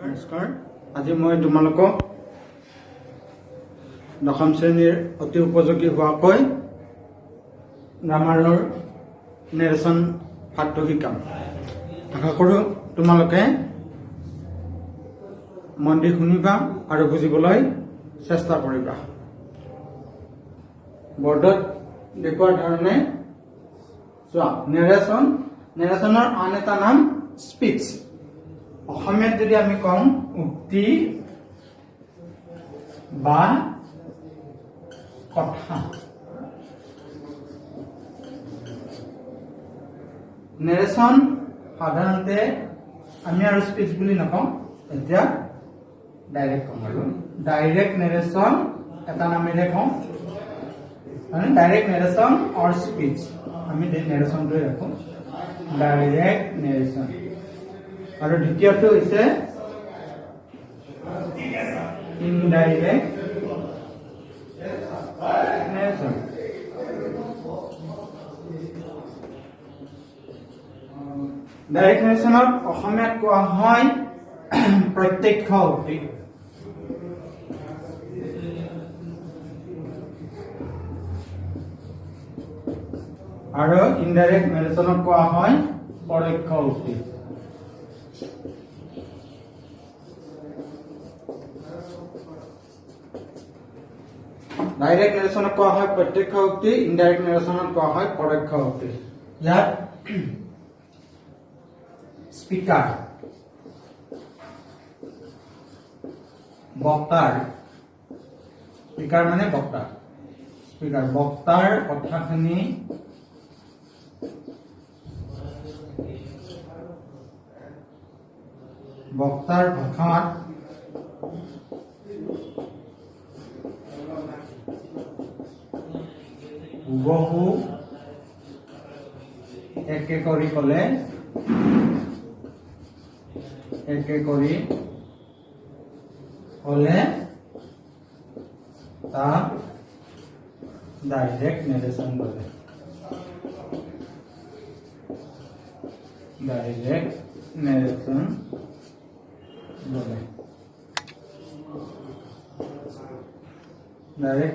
নমস্কাৰ। আজি মই তোমালোকক দশম শ্ৰেণীৰ অতি উপযোগী হোৱাকৈ গ্ৰামাৰৰ নেৰেশ্যন পাঠটো শিকাম। আশা কৰোঁ তোমালোকে মন দি শুনিবা আৰু বুজিবলৈ চেষ্টা কৰিবা। বৰ্ডত দেখুওৱাৰ ধৰণে চোৱা, নেৰেশ্যনৰ আন এটা নাম স্পীচ। অসমীয়াত যদি আমি কওঁ উক্তি বা কথা। নেৰেশ্যন সাধাৰণতে আমি আৰু স্পীচ বুলি নকওঁ, এতিয়া ডাইৰেক্ট কম আৰু ডাইৰেক্ট নেৰেশ্যন এটা নামেৰে কওঁ, মানে ডাইৰেক্ট নেৰেশ্যন অৰ স্পীচ। আমি নেৰেশ্যনটোৱে ৰাখো, ডাইৰেক্ট নেৰেশ্যন। আৰু দ্বিতীয়টো হৈছে ইনডাইৰেক্ট নেৰেশ্যন। ডাইৰেক্ট নেৰেশ্যনক অসমীয়াত কোৱা হয় প্ৰত্যক্ষ উক্তি। আৰু ইনডাইৰেক্ট নেৰেশ্যনক কোৱা হয় পৰোক্ষ উক্তি। ডাইৰেক্ট নেৰেশ্যনক কোৱা হয় প্ৰত্যক্ষ উক্তি, ইনডাইৰেক্ট নেৰেশ্যনক কোৱা হয় পৰোক্ষ উক্তি। ইয়াত স্পীকাৰ, বক্তাৰ, স্পীকাৰ মানে বক্তা, স্পীকাৰ বক্তাৰ কথাখিনি বক্তাৰ ভাষাত হুবহু একে কৰি কলে তাক ডাইৰেক্ট নেৰেশ্যন বোলে। ডাইৰেক্ট নেৰেশ্যন বোলে। ডাইৰেক্ট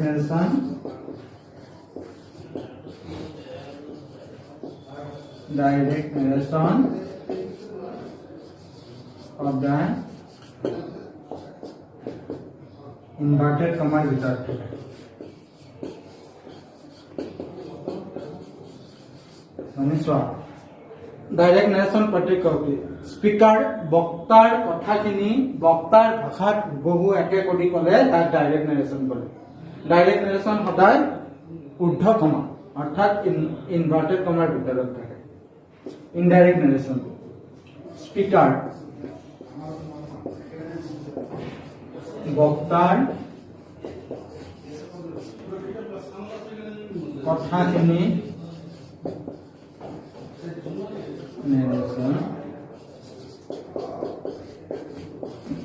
নেৰেশ্যন সদায় ইনভাৰ্টেড কমাৰ ভিতৰত থাকে। মানে চোৱা, ডাইৰেক্ট নেৰেশ্যন প্ৰত্যক্ষ উক্তি। স্পীকাৰ বক্তাৰ কথাখিনি বক্তাৰ ভাষাত হুবহু একে কৰি কলে তাক ডাইৰেক্ট নেৰেশ্যন বোলে। ডাইৰেক্ট নেৰেশ্যন সদায় ঊৰ্ধ্ব কমা অৰ্থাৎ ইনভাৰ্টেড কমাৰ ভিতৰত থাকে। ইনডাইৰেক্ট নেৰেশ্যন, স্পীকাৰ বক্তাৰ কথাখিনি নেৰেশ্যন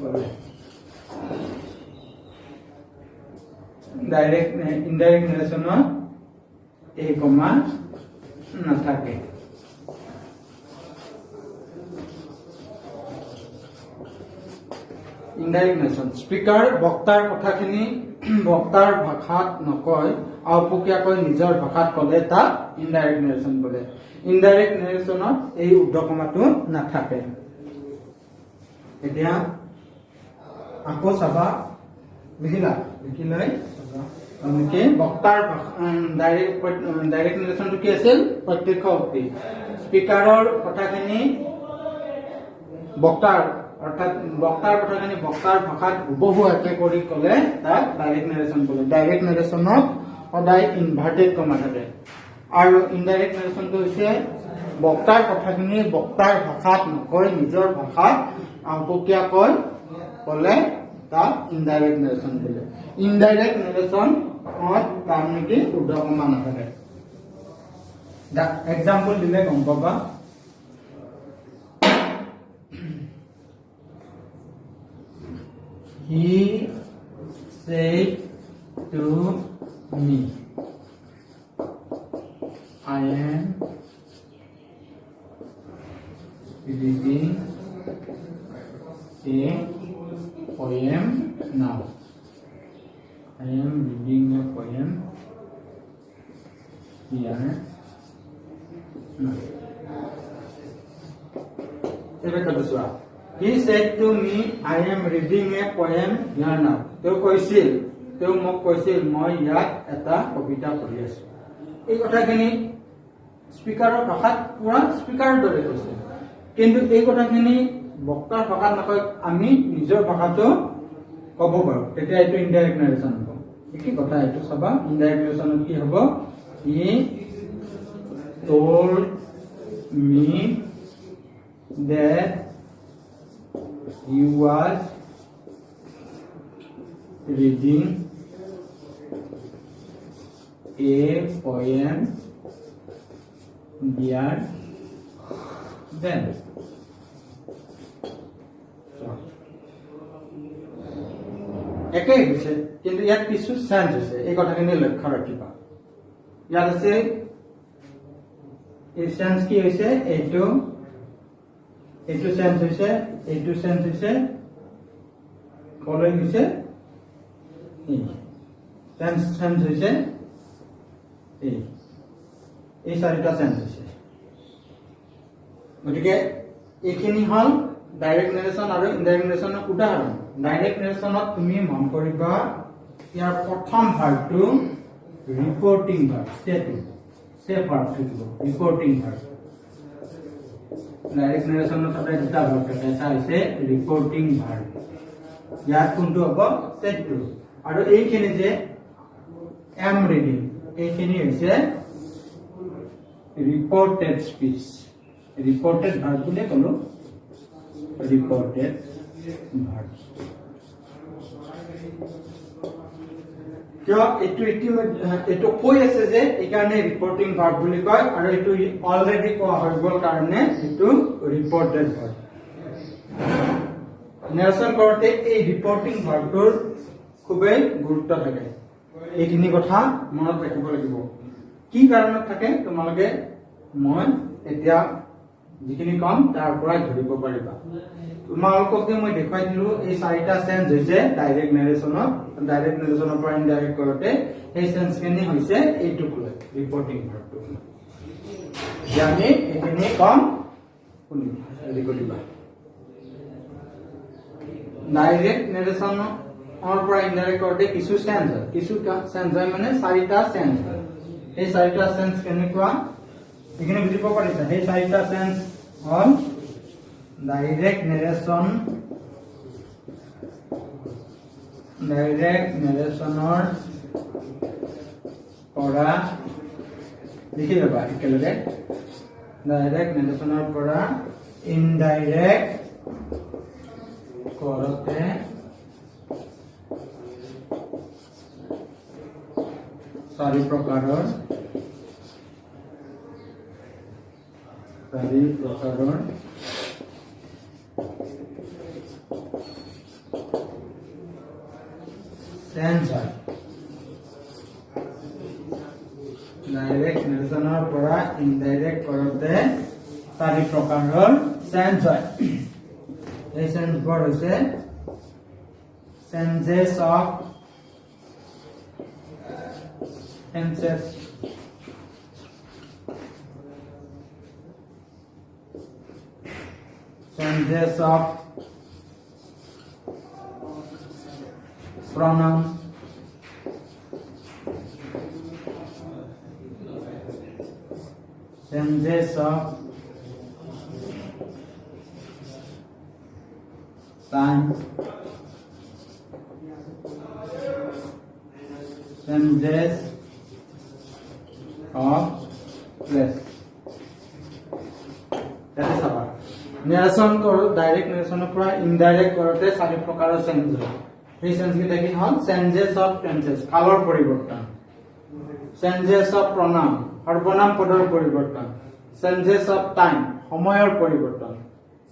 কৰে। ইনডাইৰেক্ট নেৰেশ্যনত এই কমা নাথাকে। ইনডাইৰেক্ট নেৰেশ্যন, স্পীকাৰ বক্তাৰ কথাখিনি বক্তাৰ ভাষাত নকয়, আওপকীয়াকৈ নিজৰ ভাষাত কলে তাক ইনডাইৰেক্ট নেৰেশ্যন বোলে। ইনডাইৰেক্ট নেৰেশ্যনত এই ঊৰ্ধ্বকমাটো নাথাকে। এতিয়া আকৌ চাবা, লিখিলা, লিখি লৈ এনেকে বক্তাৰ ডাইৰেক্ট নেৰেশ্যনটো কি আছিল? প্ৰত্যক্ষ উক্তি। স্পীকাৰৰ কথাখিনি বক্তাৰ কথাখিনি বক্তাৰ ভাষাত হুবহু একে কৰি কলে তাক ডাইৰেক্ট নেৰেশ্যন বোলে। ডাইৰেক্ট নেৰেশ্যনত সদায় ইনভাৰ্টেড কমা থাকে। আৰু ইনডাইৰেক্ট নেৰেশ্যনটো হৈছে বক্তাৰ কথাখিনি বক্তাৰ ভাষাত নকৈ নিজৰ ভাষাত আওপকীয়াকৈ কলে তাক ইনডাইৰেক্ট নেৰেশ্যন বোলে। ইনডাইৰেক্ট নেৰেশ্যনত তাৰ নেকি ঊৰ্ধ্বকমা নাথাকে। এক্সাম্পল দিলে গম পাবা। He said to me, I am reading poem now. I am reading a poem here now. He said to me, I am reading a poem here now. তেওঁ মোক কৈছিল মই ইয়াত এটা কবিতা পঢ়ি আছো। এই কথাখিনি স্পিকাৰৰ ভাষাত পুৰা স্পিকাৰৰ দৰে কৈছে, কিন্তু এই কথাখিনি বক্তাৰ ভাষাত নকয়, আমি নিজৰ ভাষাটো ক'ব পাৰো, তেতিয়া এইটো ইনডাইৰেক্ট নাৰেশ্যন হ'ব। কি কথা এইটো চাবা, ইনডাইৰেক্ট নাৰেশ্যনত কি হ'ব? He told me that he was reading a poem there then. একেই হৈছে, কিন্তু ইয়াত কিছু চেঞ্জ হৈছে। এই কথাখিনি লক্ষ্য ৰাখিবা। ইয়াত আছে এই চেঞ্জ কি হৈছে, এইটো চেঞ্জ হৈছে, এইটো চেঞ্জ হৈছে, কলৈ গৈছে, চেঞ্জ হৈছে, এই চাৰিটা চেঞ্জ হৈছে। গতিকে এইখিনি হ'ল ডাইৰেক্ট নেৰেশ্যন আৰু ইনডাইৰেক্ট নেৰেশ্যনৰ উদাহৰণ। ডাইৰেক্ট নেৰেশ্যনত তুমি মন কৰিবা ইয়াৰ প্ৰথম ভাৰ্বটো ৰিপৰ্টিং ভাৰ্ব, ভাৰ্ব থাকিব ৰিপৰ্টিং ভাৰ্ব। ডাইৰেক্ট নেৰেশ্যনত সদায় দুটা ভাৰ্ব থাকে, এটা হৈছে ৰিপৰ্টিং ভাৰ্ব, ইয়াত কোনটো হ'ব, ষ্টেটটো। আৰু এইখিনি যে এম ৰিডিং, এইখিনি হৈছে ৰিপৰ্টেড স্পীচ। ৰিপৰ্টেড ভাৰ্ব বুলি ক'লো, ৰিপৰ্টেড ভাৰ্ব। কিয় এইটো কৈ আছে যে এইকাৰণে ৰিপৰ্টিং ভাৰ্ব বুলি কয়, আৰু এইটো অলৰেডি কোৱা হৈ গ'ল কাৰণে এইটো ৰিপৰ্টেড ভাৰ্ব। নেৰেশ্যন কৰোঁতে এই ৰিপৰ্টিং ভাৰ্বটোৰ খুবেই গুৰুত্ব থাকে। এইখিনি কথা মনত ৰাখিব লাগিব। কি কাৰণত থাকে তোমালোকে মই এতিয়া যিখিনি কম তাৰ পৰাই ধৰিব পাৰিবা। তোমালোকক যে মই দেখুৱাই দিলো এই চাৰিটা চেঞ্জ হৈছে ডাইৰেক্ট নেৰেশ্যনত, ডাইৰেক্ট নেৰেশ্যনৰ পৰা ইনডাইৰেক্ট কৰোঁতে সেই চেঞ্জখিনি হৈছে এইটোক লৈ, ৰিপৰ্টিং ভাৰ্বটো। আমি এইখিনি কম হেৰি কৰিবা। ডাইৰেক্ট নেৰেশ্যনৰ পৰা ইনডাইৰেক্ট কৰোঁতে কিছু চেঞ্জ হয়, মানে চাৰিটা চেঞ্জ হয়। এই চাৰিটা চেঞ্জ কেনেকুৱা এইখিনি বুজিব পাৰিছা? সেই চাৰিটা চেঞ্জ হ'ল ডাইৰেক্ট নেৰেশ্যনৰ পৰা, লিখি ল'বা একেলগে, ডাইৰেক্ট নেৰেশ্যনৰ পৰা ইনডাইৰেক্ট কৰোঁতে চাৰি প্ৰকাৰৰ চেঞ্জ হয়। ডাইৰেক্ট নেৰেশ্যনৰ পৰা ইনডাইৰেক্ট কৰোঁতে চাৰি প্ৰকাৰৰ চেঞ্জ হয়। এই চেঞ্জবোৰ হৈছে changes of pronoun, changes of time, changes of place. Narration কৰোঁ, ডাইৰেক্ট নেৰেশ্যনৰ পৰা ইনডাইৰেক্ট কৰোঁতে চাৰি প্ৰকাৰৰ চেঞ্জ হয়। সেই চেঞ্জকেইটা কি হ'ল? চেঞ্জেছ অফ টেন্সেছ, কালৰ পৰিৱৰ্তন, চেঞ্জেছ অফ প্ৰনাউন, সৰ্বনাম পদৰ পৰিৱৰ্তন, চেঞ্জেছ অফ টাইম, সময়ৰ পৰিৱৰ্তন,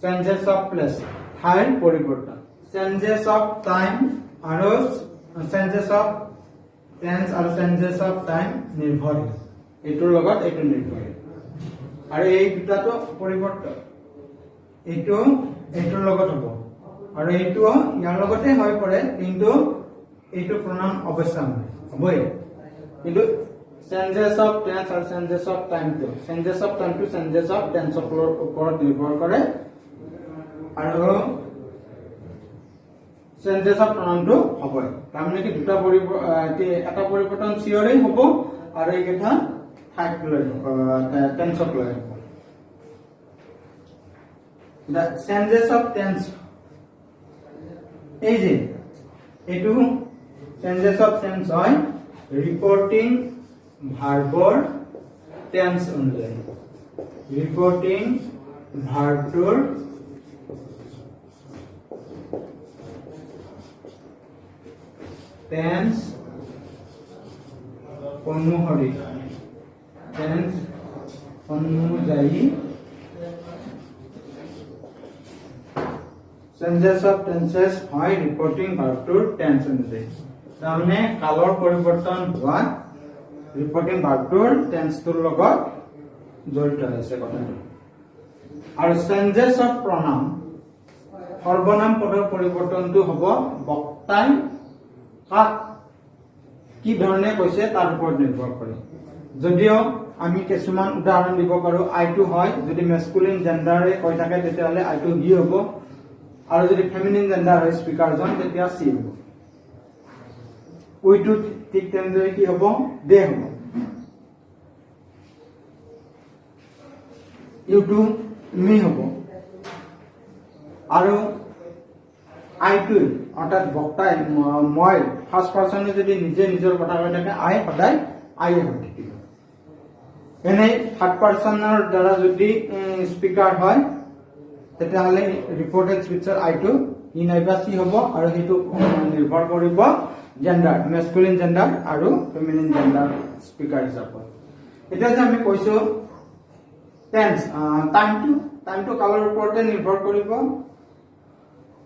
চেঞ্জেছ অফ প্লেচ, ঠাইৰ পৰিৱৰ্তন। চেঞ্জেছ অফ টাইম আৰু চেঞ্জেছ অফ টেন্স আৰু চেঞ্জেছ অফ টাইম নিৰ্ভৰশীল, এইটোৰ লগত এইটো নিৰ্ভৰশীল। আৰু এই দুটাটো পৰিৱৰ্তন, এইটোৰ লগত হ'ব আৰু এইটো ইয়াৰ লগতে হৈ পৰে কিন্তু এইটো pronoun অৱশ্যে হবই কিন্তু চেঞ্জেছ অফ টেন্স আৰু চেঞ্জেছ অফ টাইমটো চেঞ্জেছ অফ টাইমটো চেঞ্জেছ অফ টেন্সৰ ওপৰত নিৰ্ভৰ কৰে আৰু চেঞ্জেছ অফ pronounটো হবই তাৰমানে কি দুটা এটা পৰিৱৰ্তন চিয়ৰে হ'ব আৰু এইকেইটা ঠাইত লৈ টেন্সত লৈ হ'ব the changes of tense এই যে এইটো changes of tense হয় reporting ভাৰ্বৰ টেন্স অনুযায়ী ৰিপৰ্টিং ভাৰ্বটোৰ টেন্স অনুসৰি টেন্স অনুযায়ী চেঞ্জেছ অফ টেন্সেছ হয় ৰিপৰ্টিং ভাৰ্বটোৰ টেন্স অনুযায়ী তাৰমানে কালৰ পৰিৱৰ্তন হোৱা ৰিপৰ্টিং ভাৰ্বটোৰ টেন্সটোৰ লগত জড়িত আছে কথাটো আৰু চেঞ্জেছ অফ প্ৰনাউন সৰ্বনাম পদৰ পৰিৱৰ্তনটো হ'ব বক্তাই কাক কি ধৰণে কৈছে তাৰ ওপৰত নিৰ্ভৰ কৰে যদিও আমি কিছুমান উদাহৰণ দিব পাৰো আইটো হয় যদি মেস্কুলিন জেন্ডাৰে কৈ থাকে তেতিয়াহ'লে আইটো হি হ'ব আৰু যদি ফেমিনিন জেন্ডাৰ হয় স্পিকাৰজন তেতিয়া সি হ'ব উইটো ঠিক তেনেদৰে কি হ'ব দে হ'ব ইউটো মি হ'ব আৰু আইটো অৰ্থাৎ বক্তাই মই ফাৰ্ষ্ট পাৰ্চনে যদি নিজে নিজৰ কথা কৈ থাকে আই সদায় আইয়ে হৈ থাকিব এনে থাৰ্ড পাৰ্চনৰ দ্বাৰা যদি স্পিকাৰ হয় তেতিয়াহ'লে ৰিপৰ্টেড স্পিচৰ আইটো ই নাইবা সি হ'ব আৰু সেইটো নিৰ্ভৰ কৰিব জেন্ডাৰ মেস্কুলিন জেন্ডাৰ আৰু ফেমিনিন জেন্ডাৰ স্পিকাৰ হিচাপত এতিয়া যে আমি কৈছো টেন্স টাইমটো কালৰ ওপৰতে নিৰ্ভৰ কৰিব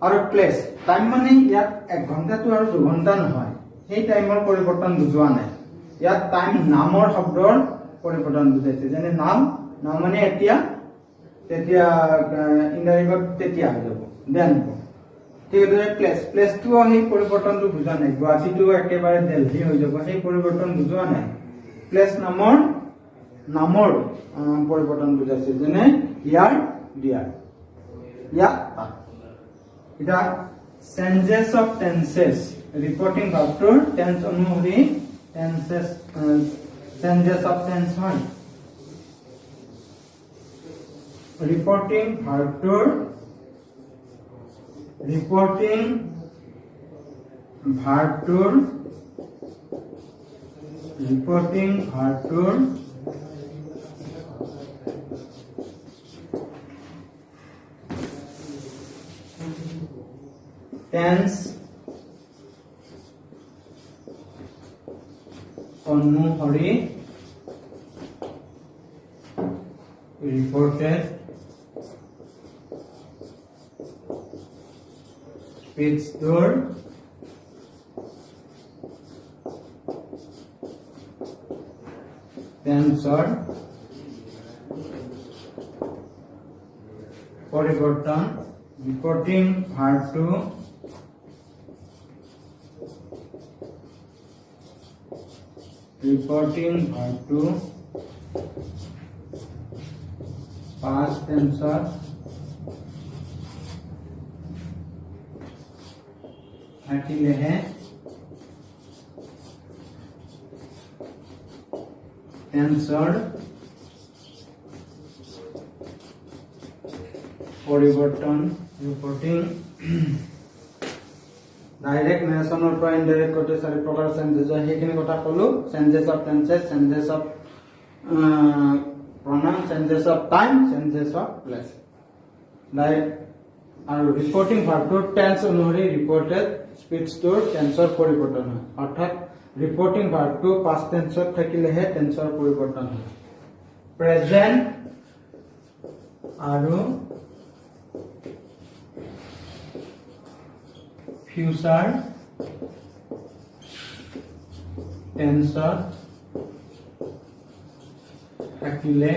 আৰু প্লেচ টাইম মানে ইয়াত 1 ঘণ্টাটো আৰু 2 ঘণ্টা নহয় সেই টাইমৰ পৰিৱৰ্তন বুজোৱা নাই ইয়াত টাইম নামৰ শব্দৰ পৰিৱৰ্তন বুজাইছে যেনে নাম মানে এতিয়া তেতিয়া ইনডাইৰেক্ট তেতিয়া হৈ যাব দেন তেতিয়াৰে প্লেচটো সেই পৰিৱৰ্তনটো বুজা নাই গুৱাহাটীটো একেবাৰে দিল্লী হৈ যাব সেই পৰিৱৰ্তন বুজোৱা নাই প্লেচ নামৰ পৰিৱৰ্তন বুজাইছে যেনে ইয়াৰ দিয়াৰ ইয়াত এটা চেঞ্জেছ অফ টেন্সেছ ৰিপৰ্টিং ভাৰ্বটোৰ টেন্স অনুসৰি চেঞ্জেছ অফ টেন্স হয় ৰিপৰ্টিং ভাৰ্বটোৰ টেন্স অনুসৰি ৰিপৰ্টেড স্পিচটোৰ টেন্সৰ পৰিৱৰ্তন ৰিপৰ্টিং ভাৰ্বটো past টেন্সৰ থাকিলেহে টেন্সৰ পৰিৱৰ্তন ৰিপৰ্টিং ডাইৰেক্ট নেৰেশ্যনৰ পৰা ইনডাইৰেক্ট কোটে চাৰি প্ৰকাৰ চেঞ্জেছ হয় সেইখিনি কথা ক'লো changes of tenses changes of pronoun changes of time changes of place আৰু ৰিপৰ্টিং ভাৰ্বটোৰ টেন্স অনুসৰি ৰিপৰ্টেড স্পিচটোৰ টেন্সৰ পৰিৱৰ্তন হয় অৰ্থাৎ ৰিপৰ্টিং ভাৰ্বটো পাষ্ট টেন্সত থাকিলেহে টেন্সৰ পৰিৱৰ্তন হয় প্ৰেজেন্ট আৰু ফিউচাৰ টেন্সত থাকিলে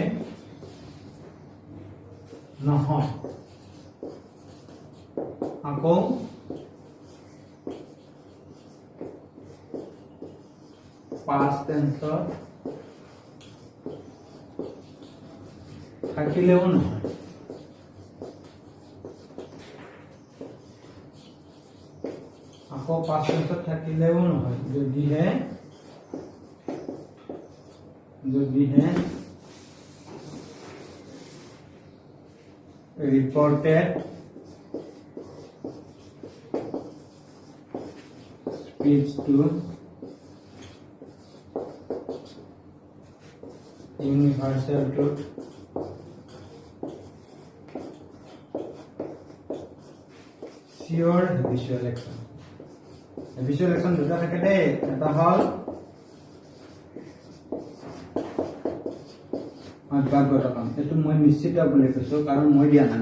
নহয় আকৌ past tense থাকিলেও নহয় আকৌ past tense থাকিলেও নহয় যদিহে reported speech to universal truth sure habitual action দুটা থাকে দেই এটা হল অভ্যাসগত কাম এইটো মই নিশ্চিত বুলি কৈছো কাৰণ মই দিয়া নাই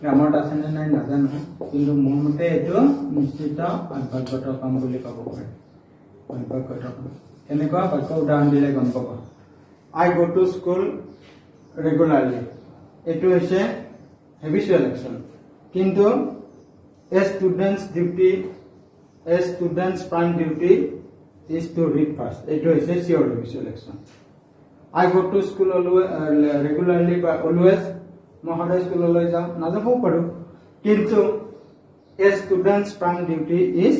গ্ৰামাৰত আছে নে নাই নাজানো কিন্তু মোৰ মতে এইটো নিশ্চিত অভ্যাসগত কাম বুলি ক'ব পাৰি অভ্যাসগত কাম কেনেকুৱা বাক্য উদাহৰণ দিলে গম পাব I go to school regularly এইটো হৈছে habitual action কিন্তু a student's prime duty is to read first এইটো হৈছে sure habitual action I go to school regularly বা always মই সদায় স্কুললৈ যাওঁ নাযাবও পাৰো কিন্তু a student's prime duty is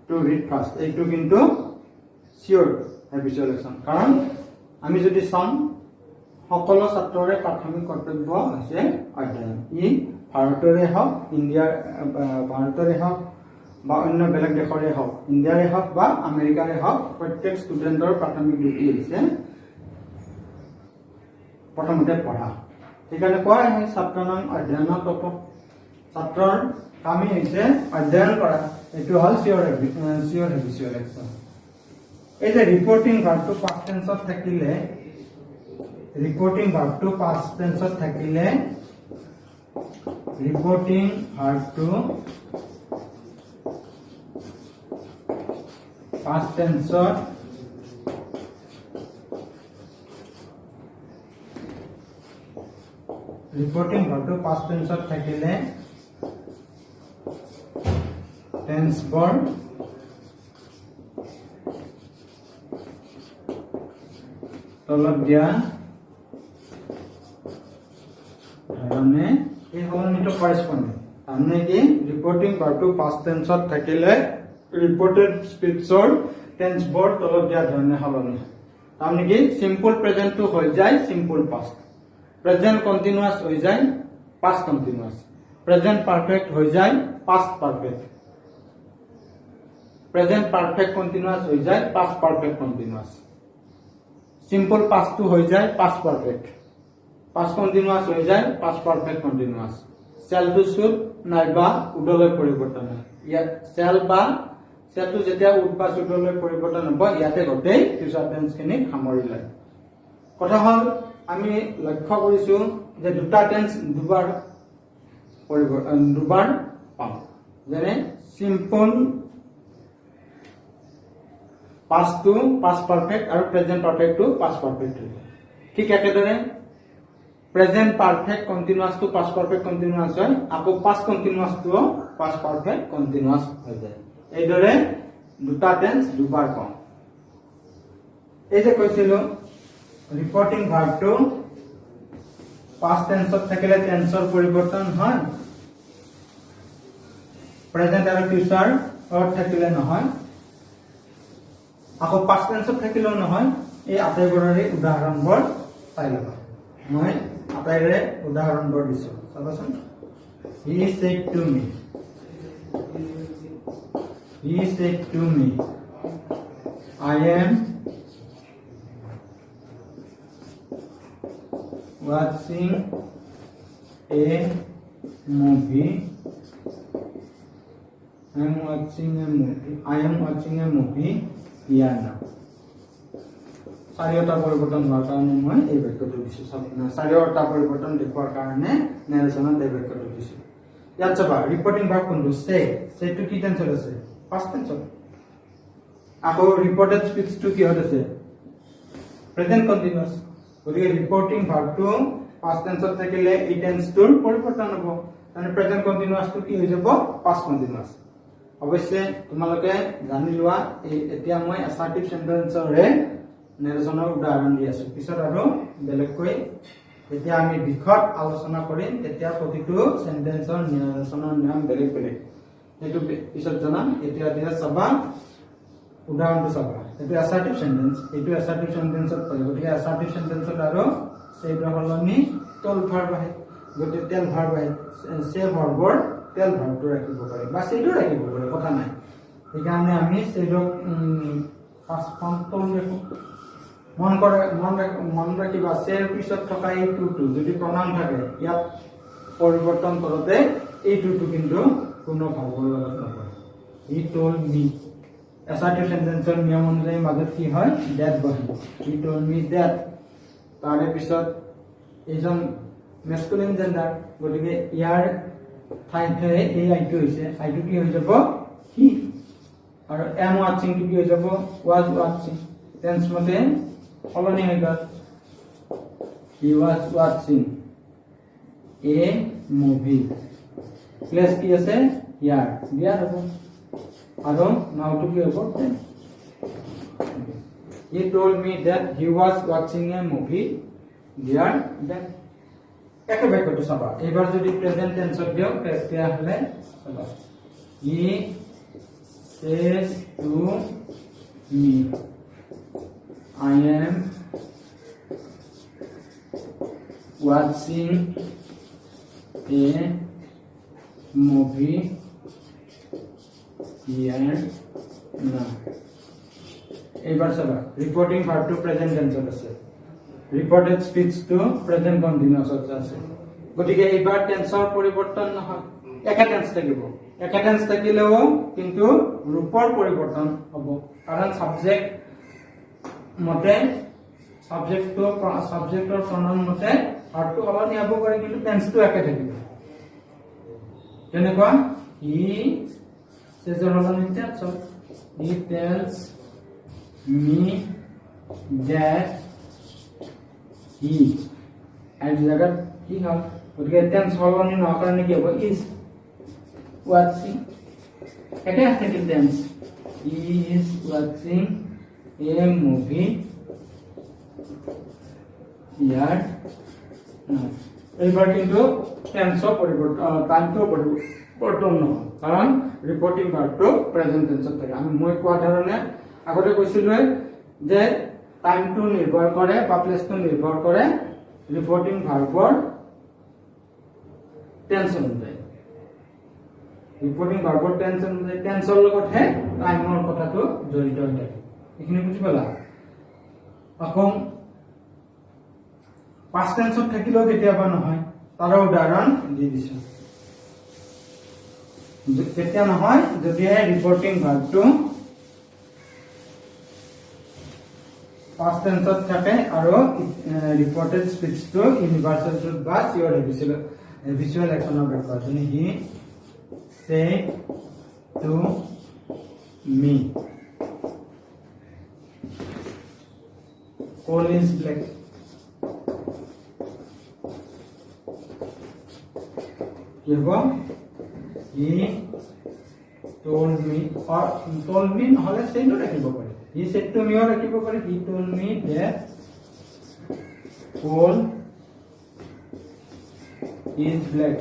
to read first এইটো কিন্তু sure habitual action কাৰণ আমি যদি চাম সকলো ছাত্ৰৰে প্ৰাথমিক কৰ্তব্য আছে অধ্যয়ন ই ভাৰতৰে হওক ভাৰতৰে হওক বা অন্য বেলেগ দেশৰে হওক ইণ্ডিয়াৰে হওক বা আমেৰিকাৰে হওক প্ৰত্যেক ষ্টুডেণ্টৰ প্ৰাথমিক ডিউটি হৈছে প্ৰথমতে পঢ়া সেইকাৰণে কোৱা হয় ছাত্ৰনাম অধ্যয়নত ছাত্ৰৰ কামেই হৈছে অধ্যয়ন কৰা এইটো হ'ল চিয়ৰ habitual action এই যে ৰিপৰ্টিং ভাৰ্বটো পাষ্ট টেন্সত থাকিলে ৰিপৰ্টিং ভাৰ্বটো পাষ্ট টেন্সত থাকিলে ৰিপৰ্টিং ভাৰ্বটো পাষ্ট টেন্সত ৰিপৰ্টিং ভাৰ্বটো পাষ্ট টেন্সত থাকিলে টেন্সবৰ তলত দিয়া ধৰণে এই সলনিটো কৰেস্পন্ডিং তাৰমানে কি ৰিপৰ্টিং ভাৰ্বটো পাষ্ট টেন্সত থাকিলে ৰিপৰ্টেড স্পীচৰ টেন্সবৰ তলত দিয়া ধৰণে সলনি তাৰমানে কি সিম্পল প্ৰেজেন্টটো হৈ যায় সিম্পল পাষ্ট প্ৰেজেন্ট কন্টিনিউয়াস হৈ যায় পাষ্ট কন্টিনিউয়াস প্ৰেজেন্ট পাৰফেক্ট হৈ যায় past perfect present perfect continuous হৈ যায় past perfect continuous simple past to হৈ যায় পাস্ট পারফেক্ট পাস্ট কন্টিনিউয়াস হৈ যায় past perfect continuous shall to should নাইবা উডলৈ পৰিৱৰ্তন হয় ইয়াত সেলটো যেতিয়া উড বা শুডলৈ পৰিৱৰ্তন হ'ব ইয়াতে গোটেই ফিউচাৰ টেন্স খিনি সামৰি লয় কথা হ'ল আমি লক্ষ্য কৰিছো যে দুটা টেন্স দুবাৰ পাম যেনে simple past to past perfect और present perfect to past perfect ठीक है एकेदरे present perfect continuous to past perfect continuous হয় আকৌ past continuous to past perfect continuous হৈ যায় এইদৰে দুটা টেন্স দুবাৰ পাম এই যে কৈছিলো ৰিপৰ্টিং ভাৰ্বটো past টেন্সত থাকিলে টেন্সৰ পৰিৱৰ্তন হয় প্ৰেজেন্ট আৰু ফিউচাৰ থাকিলে নহয় আকৌ পাষ্ট টেন্সত থাকিলেও নহয় এই আটাইবোৰৰে উদাহৰণবোৰ চাই লবা মই আটাইৰে উদাহৰণবোৰ দিছো চাবাচোন he said to me I am watching a movie Iyana চাৰিটা পৰিৱৰ্তন হোৱাৰ কাৰণে মই এই বাক্যটো দিছো চাৰিটা পৰিৱৰ্তন দেখুৱাৰ কাৰণে নেৰেচনত এই বাক্যটো দিছো ইয়াত চাবা ৰিপৰ্টিং ভাৰ্ব কোনটো সেটো কি টেন্সত আছে পাষ্ট টেন্সত আকৌ ৰিপৰ্টেড স্পীচটো কিহত আছে প্ৰেজেন্ট কন্টিনিউয়াস গতিকে ৰিপৰ্টিং ভাৰ্বটো পাষ্ট টেন্সত থাকিলে এই টেন্সটোৰ পৰিৱৰ্তন হ'ব মানে প্ৰেজেন্ট কন্টিনিউয়াসটো কি হৈ যাব পাস্ট কন্টিনিউয়াস অৱশ্যে তোমালোকে জানি লোৱা এতিয়া মই অ্যাসাৰ্টিভ সেন্টেন্সৰে নেৰেশনৰ উদাহৰণ দি আছো পিছত আৰু বেলেগকৈ যেতিয়া আমি বিখত আলোচনা কৰিম তেতিয়া প্ৰতিটো সেন্টেন্সৰ নেৰেশনৰ নাম বেলেগ বেলেগ এটো পিছত জানাম এতিয়া দিয়া চাবা উদাহৰণটো চাবা এটো অ্যাসাৰ্টিভ সেন্টেন্স এটো অ্যাসাৰ্টিভ সেন্টেন্সত পৰে গতিকে অ্যাসাৰ্টিভ সেন্টেন্সত আৰু সেইৰ হলনি টল ভাৰ্ব আহে গতিকে টেল ভাৰ্ব আহে সে ভাৰ্বৰ টেল ভাৰ্বটো ৰাখিব পাৰে বা সেইটো ৰাখিব পাৰে কথা নাই সেইকাৰণে আমি সেইটোক ফাৰ্স্ট ফৰ্ম টল ৰাখো মন ৰাখিবা সেৰ পিছত থকা এই টু যদি প্ৰনাউন থাকে ইয়াত পৰিৱৰ্তন কৰোতে এই টু কিন্তু কোনো ভাৰ্বৰ লগত নহয় হি টোল্ড মি অ্যাসাৰ্টিভ সেন্টেন্সৰ নিয়ম অনুযায়ী মাজত কি হয় দ্যাট বহিব হি টোল্ড মি দ্যাট তাৰে পিছত এজন মেস্কুলিন জেন্ডাৰ গতিকে ইয়াৰ ঠাইতে এই আইটো হৈছে আইটো কি হৈ যাব হি আৰু এম ওয়াচিং কি হৈ যাব ওয়াজ ওয়াচিং টেন্স মতে সলনি হৈ গ'ল he was watching a movie place কি আছে ইয়াৰ দিয়া হ'ব আৰু নাওটো কি হ'ব he told me that he was watching a movie there that একে বাক্যটো চাবা এবাৰ যদি প্ৰেজেন্ট টেন্সত দিও তেতিয়া হলে চাবা he says to me I am watching a movie here now এবাৰ চাবা ৰিপোৰ্টিং ভাৰ্ব টু প্ৰেজেন্ট টেন্সত আছে ৰিপোৰ্টেড স্পিচ টু প্ৰেজেন্ট কন্টিনিউয়াসত আছে গতিকে এবাৰ টেন্সৰ পৰিৱৰ্তন নহয় একা টেন্স থাকিলেও কিন্তু ৰূপৰ পৰিৱৰ্তন হ'ব কাৰণ সাবজেক্ট মতে সাবজেক্টৰ প্ৰনাউন মতে ভাৰ্বটো সলনি হ'ব পাৰে কিন্তু টেন্সটো একে থাকিব যেনেকুৱা হি সেজৰ সলনি tense he tells me that he and jagat he have gotike tense holoni no karone ki hobo is watching eta active tense he is watching a movie here now এবাৰ কিন্তু টেন্স পৰিৱৰ্তন টাইমটো পৰিৱৰ্তন নহয় কাৰণ ৰিপোৰ্টিং ভাৰ্বটো প্ৰেজেন্ট টেন্সত থাকে আমি মই কোৱা ধৰণে আগতে কৈছিলো যে টাইমটো নিৰ্ভৰ কৰে বা প্লেসটো নিৰ্ভৰ কৰে ৰিপোৰ্টিং ভাৰ্বৰ টেন্স অনুযায়ী ৰিপোৰ্টিং ভাৰ্বৰ টেন্স অনুযায়ী টেন্সৰ লগতহে টাইমৰ কথাটো জড়িত হৈ থাকে এইখিনি বুজি পালা আকৌ পাস্ট টেন্সত থাকিলেও কেতিয়াবা নহয় তাৰ উদাহৰণ দি দিছো কেতিয়া নহয় যদি ৰিপোৰ্টিং ভাৰ্বটো past tense থাকে আৰু reported speech to universal truth বা your visual action of record he said to me coal is black he told me or told me নহলে সেইটো ৰাখিব পাৰে he said to me or ৰাখিব পাৰে he told me that coal is black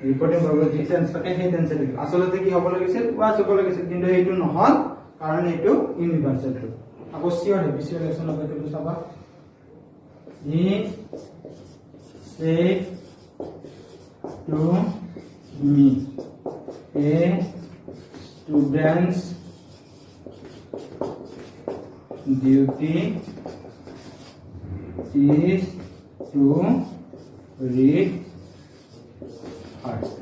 reporting verb যি tense থাকে সেই টেন্সে লিখিব আসলতে কি হ'ব লাগিছিল was হ'ব লাগিছিল কিন্তু এইটো নহল কাৰণ এইটো ইউনিভাৰ্সেল ট্ৰুথ আকৌ চিয়ৰ ভিজুৱেল একচন অফ এইটো চাবা he said to me a student's duty is to read first.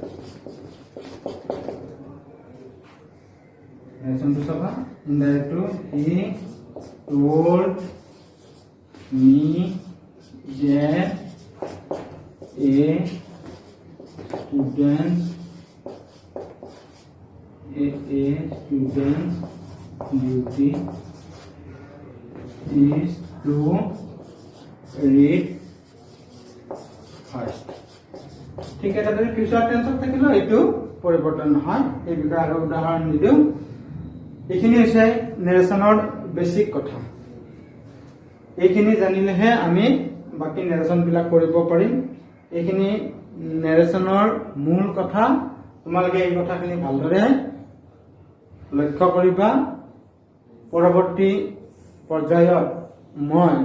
Lesson to Sabha. In that too, he told me that a student's duty is to read first. ঠিক একেদৰে future টেন্সত থাকিলেও এইটো পৰিৱৰ্তন নহয়। এই বিষয়ে আৰু উদাহৰণ নিদিওঁ। এইখিনি হৈছে নেৰেশ্যনৰ বেছিক কথা। এইখিনি জানিলেহে আমি বাকী নেৰেশ্যন বিলাক কৰিব পাৰিম। এইখিনি নেৰেশ্যনৰ মূল কথা। তোমালোকে এই কথাখিনি ভালদৰে লক্ষ্য কৰিবা। পৰৱৰ্তী পৰ্যায়ত মই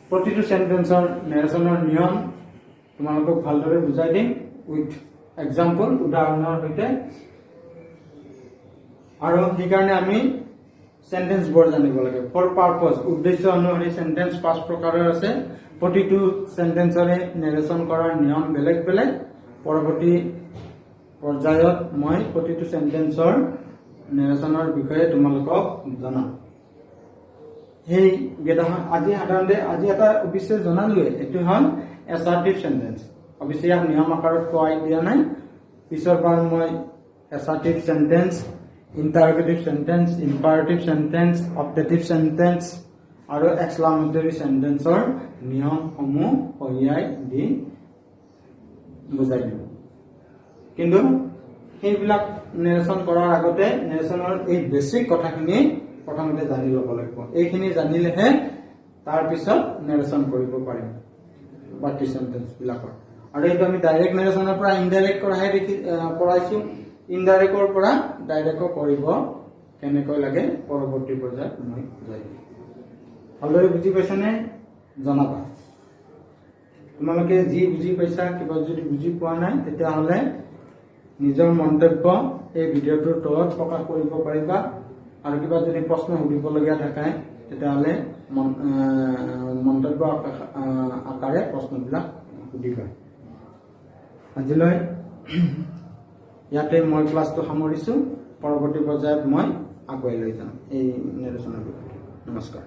প্ৰতিটো সেন্টেন্সৰ নেৰেশ্যনৰ নিয়ম তোমালোকক ভালদৰে বুজাই দিম উইথ এক্সাম্পল, উদাহৰণৰ সৈতে। আৰু সেইকাৰণে আমি সেন্টেন্সবোৰ জানিব লাগে। ফৰ পাৰপজ, উদ্দেশ্য অনুসৰি সেন্টেন্স 5 প্ৰকাৰৰ আছে। প্ৰতিটো সেন্টেন্সৰে নেৰেশ্যন কৰাৰ নিয়ম বেলেগ বেলেগ। পৰৱৰ্তী পৰ্যায়ত মই প্ৰতিটো সেন্টেন্সৰ নেৰেশ্যনৰ বিষয়ে তোমালোকক জনাম। সেই আজি সাধাৰণতে আজি এটা অৱশ্যে জনালোৱে, এইটো হ'ল এছাৰ্টিভ সেন্টেন্স। অৱশ্যে ইয়াক নিয়ম আকাৰত কোৱাই দিয়া নাই। পিছৰ বাৰ মই assertive sentence, interrogative sentence, imperative sentence, optative sentence আৰু এক্সক্লামেটৰী সেন্টেন্সৰ নিয়মসমূহ সহিয়াই দি বুজাই দিম। কিন্তু সেইবিলাক নেৰেশ্যন কৰাৰ আগতে নেৰেশ্যনৰ এই বেছিক কথাখিনি প্ৰথমতে জানি ল'ব লাগিব। এইখিনি জানিলেহে তাৰপিছত নেৰেশ্যন কৰিব পাৰিম বাকী সেন্টেন্স বিলাকৰ। আৰু এইটো আমি ডাইৰেক্ট নেৰেশ্যনৰ পৰা ইনডাইৰেক্ট কৰাহে কৰাইছো। ইনডাইৰেক্টৰ পৰা ডাইৰেক্ট কৰিব কেনেকৈ লাগে পৰৱৰ্তী পৰ্যায়ত মই বুজাই দিম। ভালদৰে বুজি পাইছানে? জনাবা। তোমালোকে যি বুজি পাইছা, কিবা যদি বুজি পোৱা নাই তেতিয়াহ'লে নিজৰ মন্তব্য এই ভিডিঅ'টোৰ তলত প্ৰকাশ কৰিব পাৰিবা। আৰু কিবা যদি প্ৰশ্ন সুধিবলগীয়া থাকে তেতিয়াহ'লে মন্তব্য আকাৰে প্ৰশ্নবিলাক সুধিবা। আজিলৈ ইয়াতে মই ক্লাছটো সামৰিছো। পৰৱৰ্তী পৰ্যায়ত মই আগুৱাই লৈ যাম এই নেৰেশ্যনৰ বিষয়ে। নমস্কাৰ।